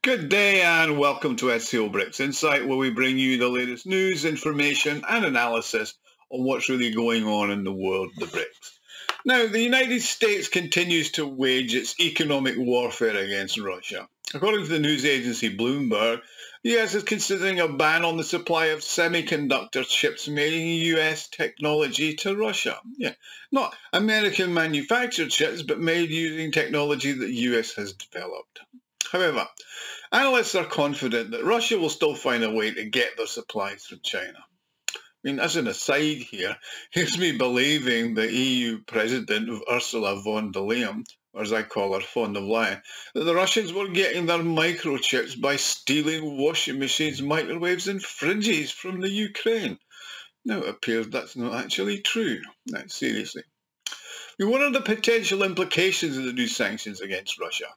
Good day and welcome to SCO BRICS Insight, where we bring you the latest news, information and analysis on what's really going on in the world of the BRICS. Now, the United States continues to wage its economic warfare against Russia. According to the news agency Bloomberg, the US is considering a ban on the supply of semiconductor chips made in US technology to Russia. Not American manufactured chips, but made using technology that the US has developed. However, analysts are confident that Russia will still find a way to get their supplies from China. I mean, as an aside here, here's me believing the EU president, Ursula von der Leyen, or as I call her, von der Leyen, that the Russians were getting their microchips by stealing washing machines, microwaves and fridges from the Ukraine. Now, it appears that's not actually true. No, seriously. What are the potential implications of the new sanctions against Russia?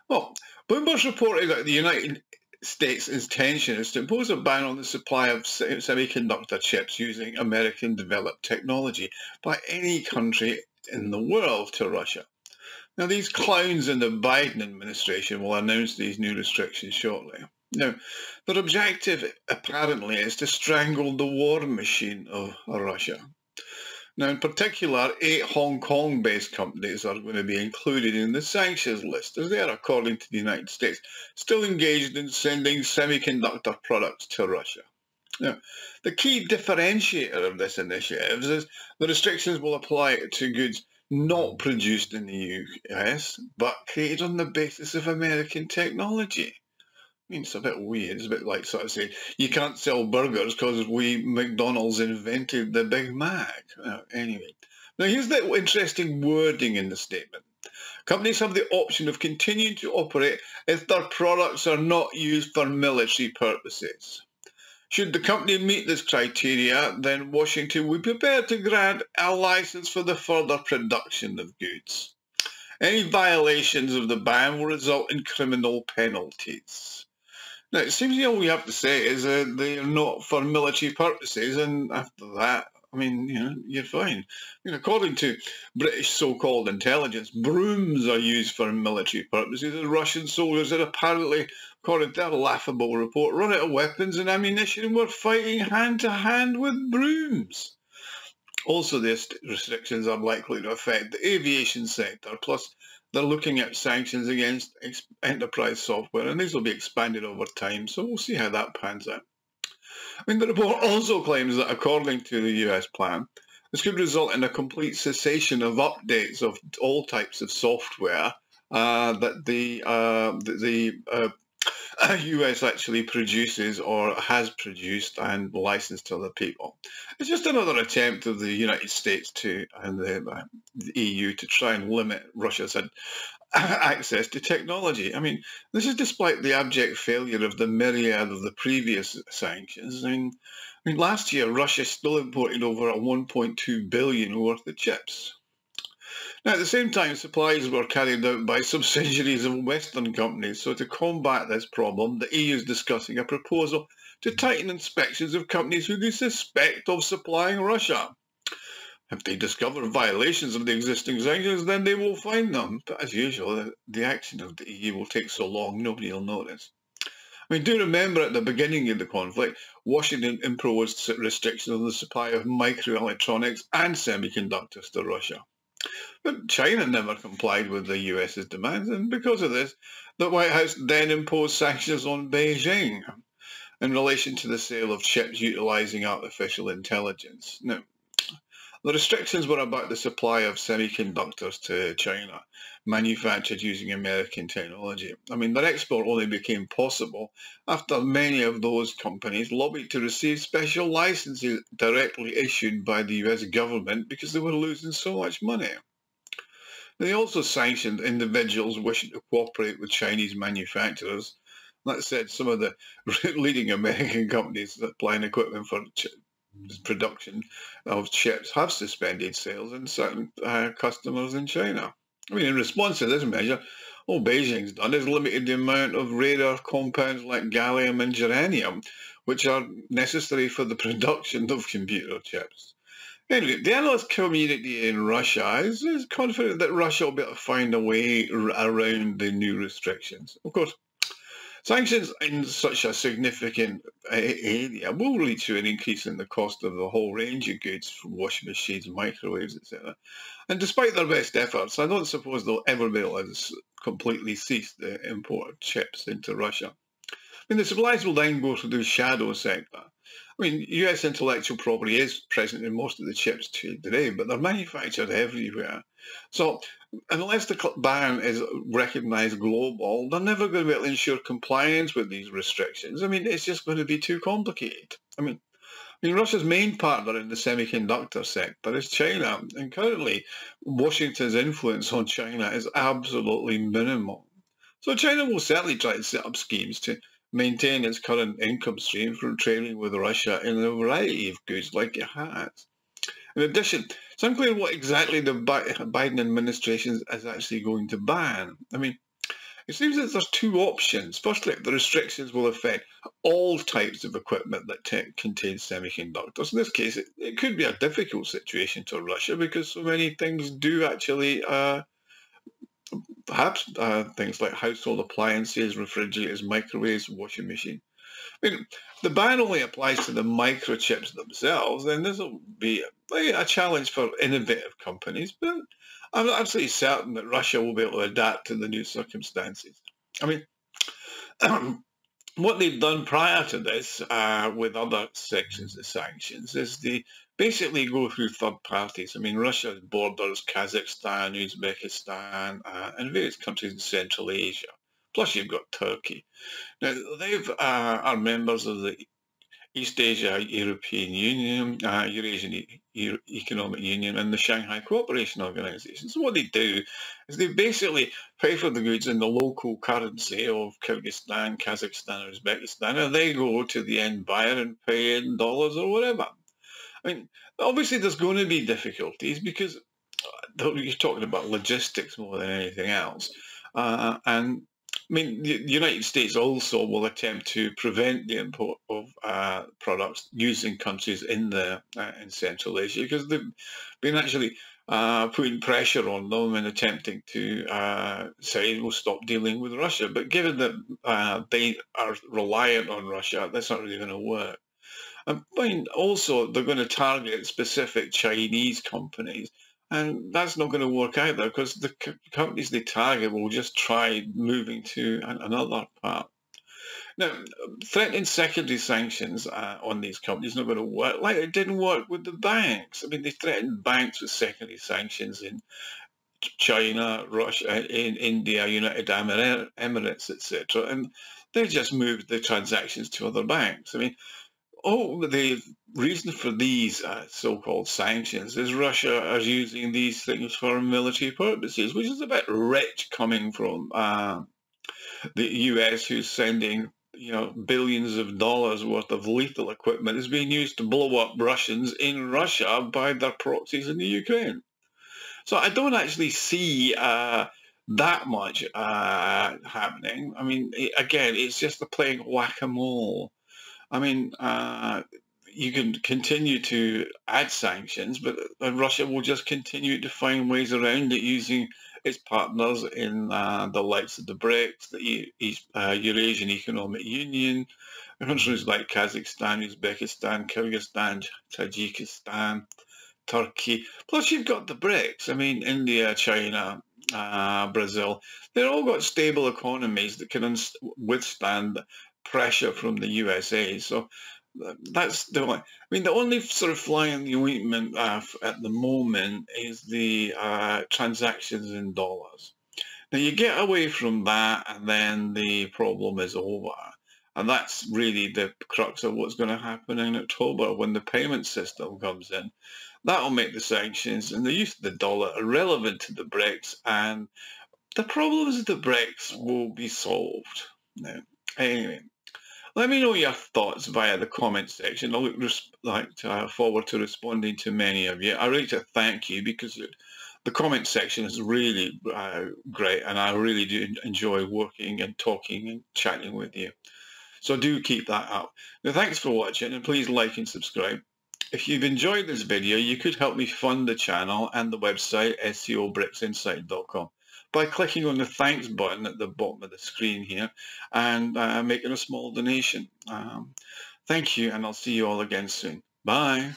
Well, Bloomberg's reported that the United States' intention is to impose a ban on the supply of semiconductor chips using American-developed technology by any country in the world to Russia. Now, these clowns in the Biden administration will announce these new restrictions shortly. Now, their objective apparently is to strangle the war machine of Russia. Now, in particular, 8 Hong Kong-based companies are going to be included in the sanctions list, as they are, according to the United States, still engaged in sending semiconductor products to Russia. Now, the key differentiator of this initiative is the restrictions will apply to goods not produced in the US, but created on the basis of American technology. I mean, it's a bit weird. It's a bit like sort of saying, you can't sell burgers because McDonald's invented the Big Mac. Anyway, now here's the interesting wording in the statement. Companies have the option of continuing to operate if their products are not used for military purposes. Should the company meet this criteria, then Washington would be prepared to grant a license for the further production of goods. Any violations of the ban will result in criminal penalties. Now, it seems all we have to say is that they are not for military purposes, and after that, I mean, you're fine. I mean, according to British so-called intelligence, brooms are used for military purposes, and Russian soldiers are apparently, according to a laughable report, run out of weapons and ammunition and were fighting hand-to-hand with brooms. Also, these restrictions are likely to affect the aviation sector, plus they're looking at sanctions against enterprise software, and these will be expanded over time, so we'll see how that pans out. I mean, the report also claims that according to the US plan, this could result in a complete cessation of updates of all types of software that the US actually produces or has produced and licensed to other people. It's just another attempt of the United States and the EU to try and limit Russia's access to technology. I mean, this is despite the abject failure of the myriad of the previous sanctions. I mean, last year, Russia still imported over $1.2 billion worth of chips. Now, at the same time, supplies were carried out by subsidiaries of Western companies. So to combat this problem, the EU is discussing a proposal to tighten inspections of companies who they suspect of supplying Russia. If they discover violations of the existing sanctions, then they will fine them. But as usual, the action of the EU will take so long, nobody will notice. I mean, do remember at the beginning of the conflict, Washington imposed restrictions on the supply of microelectronics and semiconductors to Russia. But China never complied with the US's demands, and because of this, the White House then imposed sanctions on Beijing in relation to the sale of chips utilizing artificial intelligence. Now, the restrictions were about the supply of semiconductors to China, manufactured using American technology. I mean, their export only became possible after many of those companies lobbied to receive special licenses directly issued by the US government because they were losing so much money. They also sanctioned individuals wishing to cooperate with Chinese manufacturers. That said, some of the leading American companies supplying equipment for production of chips have suspended sales in certain customers in China. I mean, in response to this measure, all Beijing's done is limited the amount of rare earth compounds like gallium and germanium, which are necessary for the production of computer chips. Anyway, the analyst community in Russia is confident that Russia will be able to find a way around the new restrictions. Of course, Sanctions in such a significant area will lead to an increase in the cost of the whole range of goods, from washing machines, microwaves, etc. And despite their best efforts, I don't suppose they'll ever be able to completely cease the import of chips into Russia. I mean, the supplies will then go to the shadow sector. I mean, US intellectual property is present in most of the chips today, but they're manufactured everywhere. So unless the ban is recognised global, they're never going to be able to ensure compliance with these restrictions. I mean, it's just going to be too complicated. I mean, Russia's main partner in the semiconductor sector is China, and currently Washington's influence on China is absolutely minimal. So China will certainly try to set up schemes to maintain its current income stream from trading with Russia in a variety of goods like it has. In addition, it's unclear what exactly the Biden administration is actually going to ban. I mean, it seems that there's two options. Firstly, the restrictions will affect all types of equipment that contains semiconductors. In this case, it could be a difficult situation to Russia because so many things do actually perhaps things like household appliances, refrigerators, microwaves, washing machine. I mean, the ban only applies to the microchips themselves, and this will be a challenge for innovative companies, but I'm absolutely certain that Russia will be able to adapt to the new circumstances. I mean, what they've done prior to this with other sections of sanctions is they basically go through third parties. I mean, Russia borders Kazakhstan, Uzbekistan, and various countries in Central Asia. Plus, you've got Turkey. Now, they are members of the East Asia European Union, Eurasian Economic Union, and the Shanghai Cooperation Organization. So what they do is they basically pay for the goods in the local currency of Kyrgyzstan, Kazakhstan, or Uzbekistan, and they go to the end buyer and pay in dollars or whatever. I mean, obviously there's going to be difficulties because you're talking about logistics more than anything else. And I mean, the United States also will attempt to prevent the import of products using countries in Central Asia because they've been actually putting pressure on them and attempting to say we'll stop dealing with Russia. But given that they are reliant on Russia, that's not really going to work. I mean, also they're going to target specific Chinese companies. And that's not going to work either because the companies they target will just try moving to another part. Now, threatening secondary sanctions on these companies is not going to work like it didn't work with the banks. I mean, they threatened banks with secondary sanctions in China, Russia, in India, United Emirates, etc. And they just moved the transactions to other banks. I mean, the reason for these so-called sanctions is Russia are using these things for military purposes, which is a bit rich coming from the US, who's sending billions of dollars worth of lethal equipment is being used to blow up Russians in Russia by their proxies in the Ukraine. So I don't actually see that much happening. I mean, again, it's just playing whack-a-mole. I mean, you can continue to add sanctions, but Russia will just continue to find ways around it using its partners in the likes of the BRICS, the Eurasian Economic Union, countries like Kazakhstan, Uzbekistan, Kyrgyzstan, Tajikistan, Turkey. Plus, you've got the BRICS. I mean, India, China, Brazil. They've all got stable economies that can withstand pressure from the USA. So that's the only, I mean, the only sort of fly in the ointment at the moment is the transactions in dollars. Now you get away from that and then the problem is over. And that's really the crux of what's going to happen in October when the payment system comes in. That'll make the sanctions and the use of the dollar irrelevant to the BRICS, and the problems of the BRICS will be solved. Now, anyway, let me know your thoughts via the comment section. I look forward to responding to many of you. I'd like to thank you because the comment section is really great, and I really do enjoy working and talking and chatting with you. So do keep that up. Now, thanks for watching, and please like and subscribe. If you've enjoyed this video, you could help me fund the channel and the website, SCOBRICSInsight.com, by clicking on the thanks button at the bottom of the screen here and making a small donation. Thank you, and I'll see you all again soon. Bye.